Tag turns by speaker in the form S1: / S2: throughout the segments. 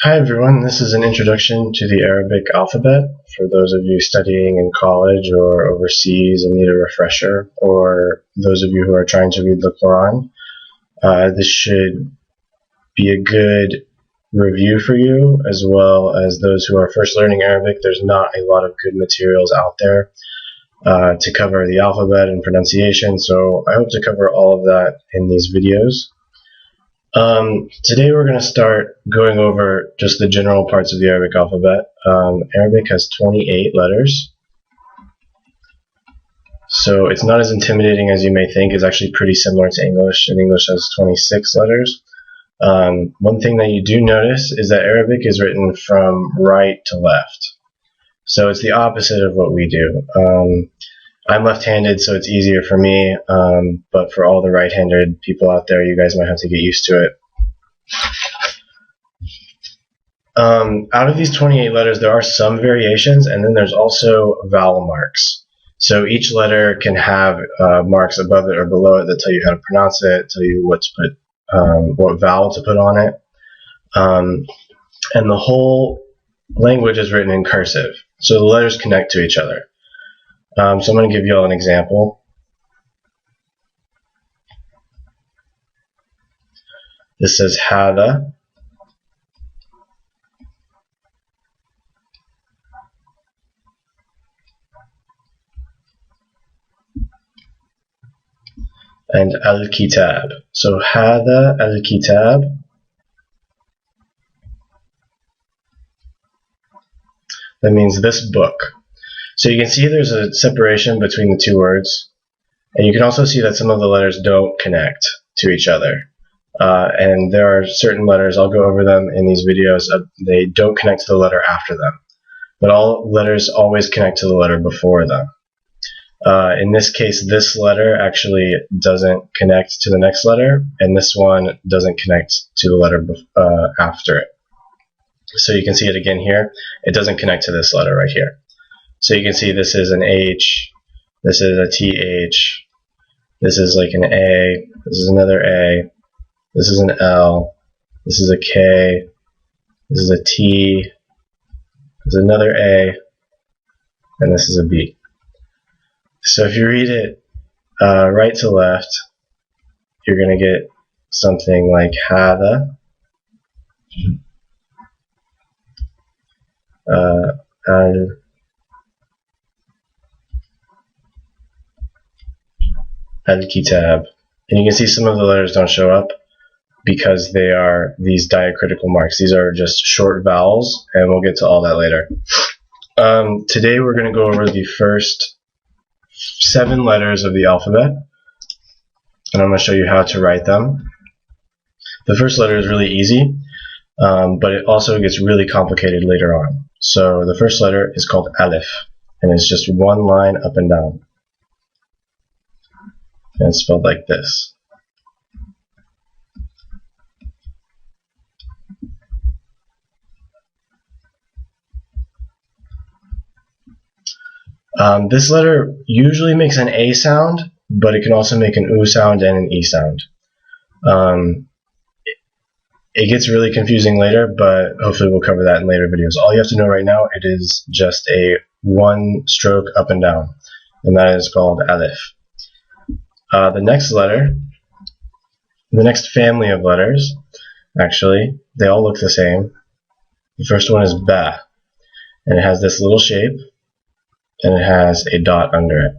S1: Hi everyone, this is an introduction to the Arabic alphabet for those of you studying in college or overseas and need a refresher, or those of you who are trying to read the Quran. This should be a good review for you, as well as those who are first learning Arabic. There's not a lot of good materials out there to cover the alphabet and pronunciation, so I hope to cover all of that in these videos. Today we're going to start going over just the general parts of the Arabic alphabet. Arabic has 28 letters, so it's not as intimidating as you may think. It's actually pretty similar to English, and English has 26 letters. One thing that you do notice is that Arabic is written from right to left, so it's the opposite of what we do. I'm left-handed, so it's easier for me, but for all the right-handed people out there, you guys might have to get used to it. Out of these 28 letters, there are some variations, and then there's also vowel marks. So each letter can have marks above it or below it that tell you how to pronounce it, tell you what to put, what vowel to put on it. And the whole language is written in cursive, so the letters connect to each other. So I'm going to give you all an example. This says hada. And al-kitab. So hada al-kitab. That means this book. So you can see there's a separation between the two words, and you can also see that some of the letters don't connect to each other. And there are certain letters, I'll go over them in these videos, they don't connect to the letter after them. But all letters always connect to the letter before them. In this case, this letter actually doesn't connect to the next letter, and this one doesn't connect to the letter after it. So you can see it again here. It doesn't connect to this letter right here. So you can see this is an H, this is a TH, this is like an A, this is another A, this is an L, this is a K, this is a T, this is another A, and this is a B. So if you read it right to left, you're going to get something like hada, al-kitab. And you can see some of the letters don't show up because they are these diacritical marks. These are just short vowels, and we'll get to all that later. Today we're going to go over the first 7 letters of the alphabet, and I'm going to show you how to write them. The first letter is really easy, but it also gets really complicated later on. So the first letter is called Alif, and it's just one line up and down. And it's spelled like this. This letter usually makes an A sound, but it can also make an U sound and an E sound. It gets really confusing later, but hopefully we'll cover that in later videos. All you have to know right now, it is just a one stroke up and down, and that is called Alif. The next letter, the next family of letters, actually, they all look the same. The first one is Ba, and it has this little shape, and it has a dot under it.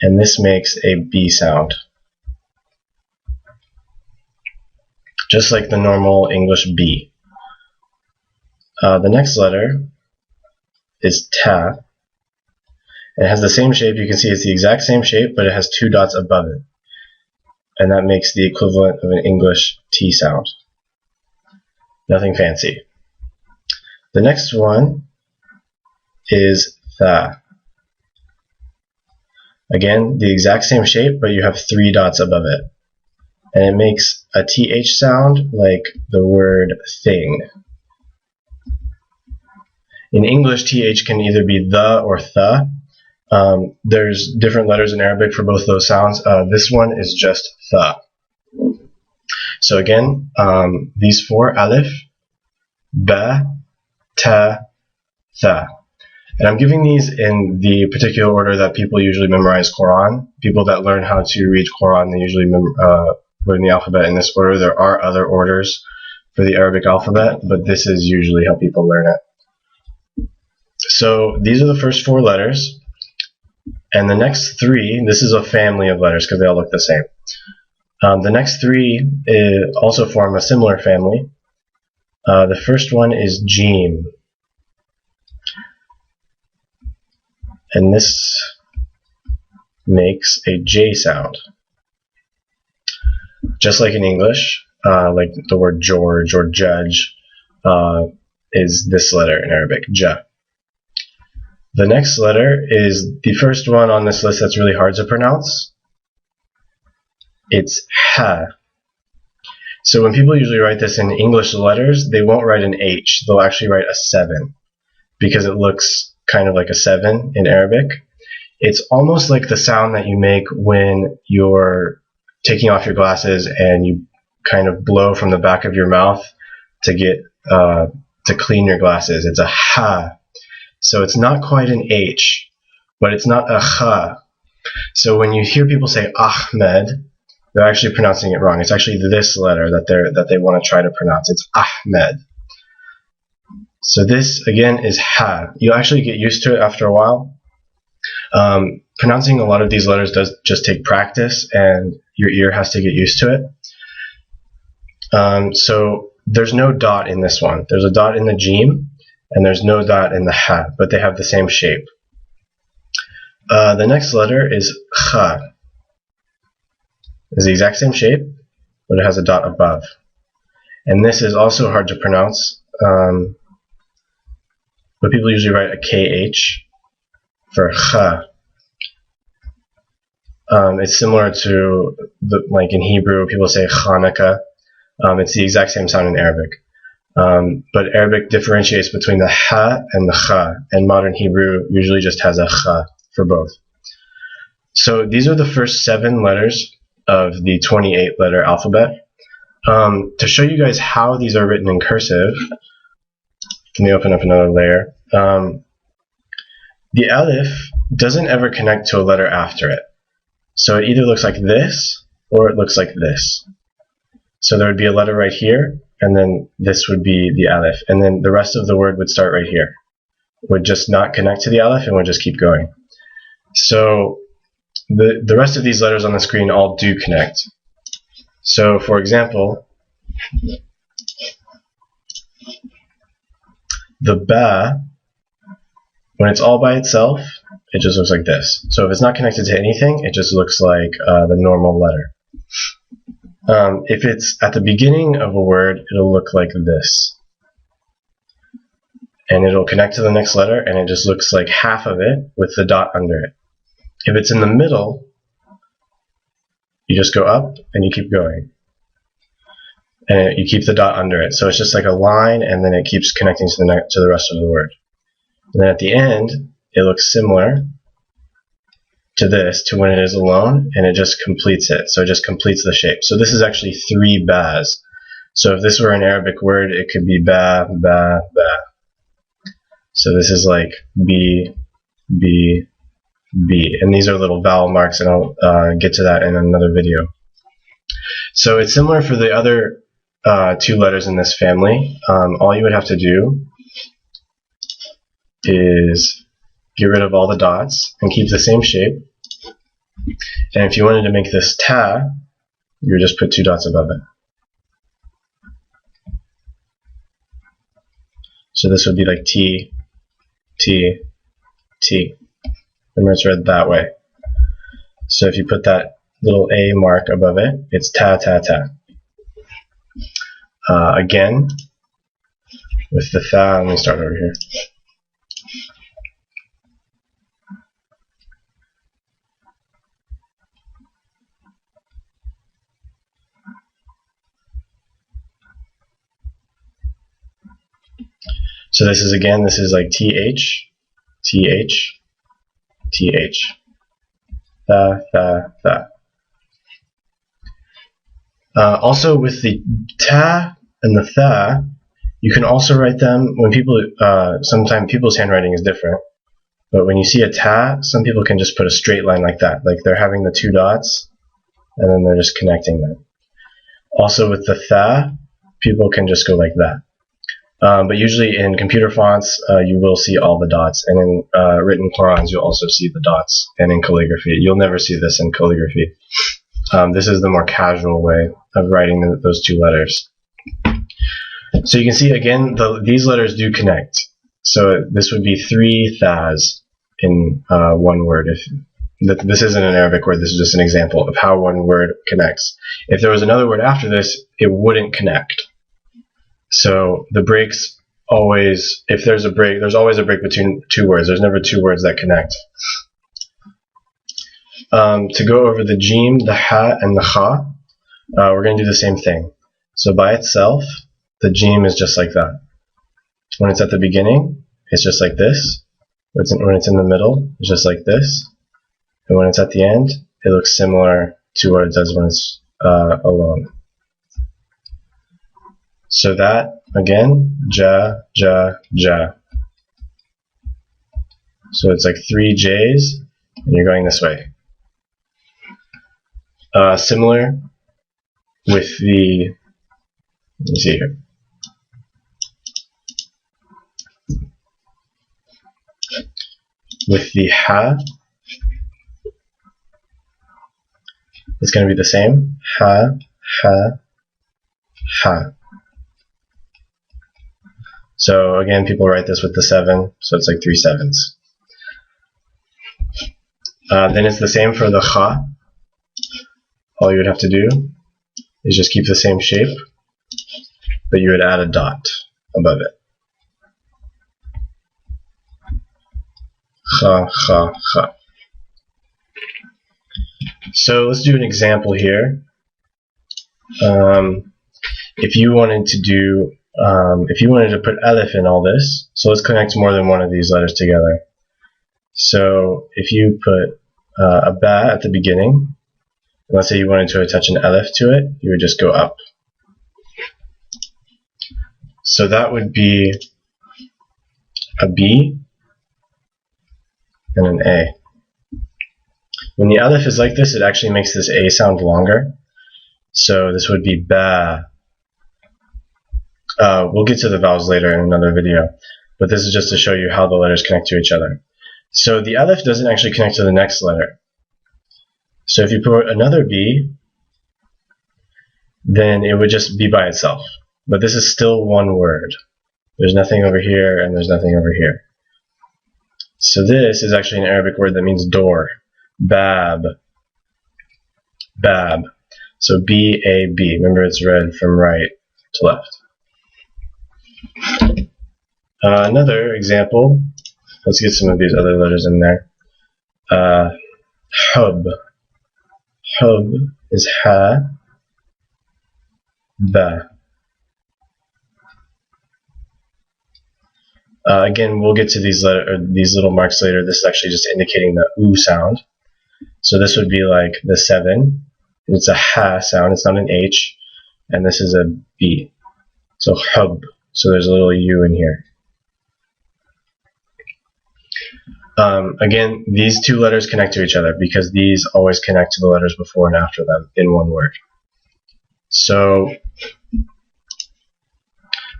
S1: And this makes a B sound, just like the normal English B. The next letter is Ta. It has the same shape. You can see it's the exact same shape, but it has 2 dots above it. And that makes the equivalent of an English T sound. Nothing fancy. The next one is Tha. Again, the exact same shape, but you have 3 dots above it. And it makes a TH sound like the word thing. In English, TH can either be the or tha. There's different letters in Arabic for both those sounds. This one is just tha. So again, these 4, Alif, ba, ta, tha. And I'm giving these in the particular order that people usually memorize Quran. People that learn how to read Quran, they usually learn the alphabet in this order. There are other orders for the Arabic alphabet, but this is usually how people learn it. So these are the first 4 letters. And the next 3, this is a family of letters because they all look the same. The next 3 also form a similar family. The first one is Jeem. And this makes a J sound. Just like in English, like the word George or judge is this letter in Arabic, Ja. The next letter is the first one on this list that's really hard to pronounce. It's Ha. So when people usually write this in English letters, they won't write an H. They'll actually write a 7 because it looks kind of like a 7 in Arabic. It's almost like the sound that you make when you're taking off your glasses and you kind of blow from the back of your mouth to get to clean your glasses. It's a Ha. So it's not quite an H, but it's not a Ha. So when you hear people say Ahmed, they're actually pronouncing it wrong. It's actually this letter that they want to try to pronounce. It's Ahmed. So this again is Ha. You'll actually get used to it after a while. Pronouncing a lot of these letters does just take practice, and your ear has to get used to it. So there's no dot in this one. There's a dot in the Jeem, and there's no dot in the Ha, but they have the same shape. The next letter is Kha. It's the exact same shape, but it has a dot above. And this is also hard to pronounce, but people usually write a KH for Kha. It's similar to, like in Hebrew, people say Chanukah. It's the exact same sound in Arabic. But Arabic differentiates between the Ha and the Kha, and modern Hebrew usually just has a Kha for both. So these are the first 7 letters of the 28-letter alphabet. To show you guys how these are written in cursive, let me open up another layer. The Alif doesn't ever connect to a letter after it. So it either looks like this, or it looks like this. So there would be a letter right here, and then this would be the Alif. And then the rest of the word would start right here. Would just not connect to the Alif, and would just keep going. So the rest of these letters on the screen all do connect. So for example, the Ba, when it's all by itself, it just looks like this. So if it's not connected to anything, it just looks like the normal letter. If it's at the beginning of a word, it'll look like this. And it'll connect to the next letter, and it just looks like half of it with the dot under it. If it's in the middle, you just go up and you keep going. And you keep the dot under it. So it's just like a line, and then it keeps connecting to the rest of the word. And then at the end, it looks similar to this, to when it is alone, and it just completes it. So it just completes the shape. So this is actually 3 Bas. So if this were an Arabic word, it could be Ba, Ba, Ba. So this is like B, B, B. And these are little vowel marks, and I'll get to that in another video. So it's similar for the other 2 letters in this family. All you would have to do is get rid of all the dots and keep the same shape. And if you wanted to make this Ta, you would just put 2 dots above it. So this would be like T, T, T. Remember, it's read that way. So if you put that little A mark above it, it's Ta, Ta, Ta. Again, with the Tha, let me start over here. So this is like TH, TH, TH. Tha, Tha, Tha. Also with the Ta and the Tha, You can also write them when people, sometimes people's handwriting is different, but when you see a ta, some people can just put a straight line like that, like they're having the two dots, and then they're just connecting them. Also with the tha, people can just go like that. But usually in computer fonts, you will see all the dots, and in written Qurans, you'll also see the dots, and in calligraphy. You'll never see this in calligraphy. This is the more casual way of writing those two letters. So you can see, again, these letters do connect. So this would be 3 thas in one word. This isn't an Arabic word, this is just an example of how one word connects. If there was another word after this, it wouldn't connect. So the breaks always, if there's a break, there's always a break between two words. There's never two words that connect. To go over the Jeem, the Ha, and the Kha, we're going to do the same thing. So by itself, the Jeem is just like that. When it's at the beginning, it's just like this. When it's in the middle, it's just like this. And when it's at the end, it looks similar to what it does when it's alone. So that, again, ja, ja, ja. So it's like 3 J's, and you're going this way. Similar with the, let me see here. With the ha, it's going to be the same. Ha, ha, ha. So again, people write this with the 7, so it's like 3 7s. Then it's the same for the kha. All you would have to do is just keep the same shape, but you would add a dot above it. Kha, kha, kha. So let's do an example here. If you wanted to put Alif in all this, so let's connect more than one of these letters together. So if you put a ba at the beginning, let's say you wanted to attach an Alif to it, you would just go up. So that would be a B and an A. When the Alif is like this, it actually makes this A sound longer. So this would be ba. We'll get to the vowels later in another video, but this is just to show you how the letters connect to each other. So the Alif doesn't actually connect to the next letter. So if you put another B, then it would just be by itself. But this is still one word. There's nothing over here and there's nothing over here. So this is actually an Arabic word that means door. Bab. Bab. So B-A-B. Remember, it's read from right to left. Another example. Let's get some of these other letters in there. Hub. Hub is ha, ba. Again, we'll get to these little marks later. This is actually just indicating the oo sound. So this would be like the 7. It's a ha sound. It's not an H. And this is a B. So hub. So there's a little U in here. Again, these two letters connect to each other because these always connect to the letters before and after them in one word. So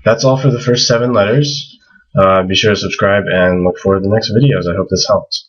S1: that's all for the first 7 letters. Be sure to subscribe and look forward to the next videos. I hope this helped.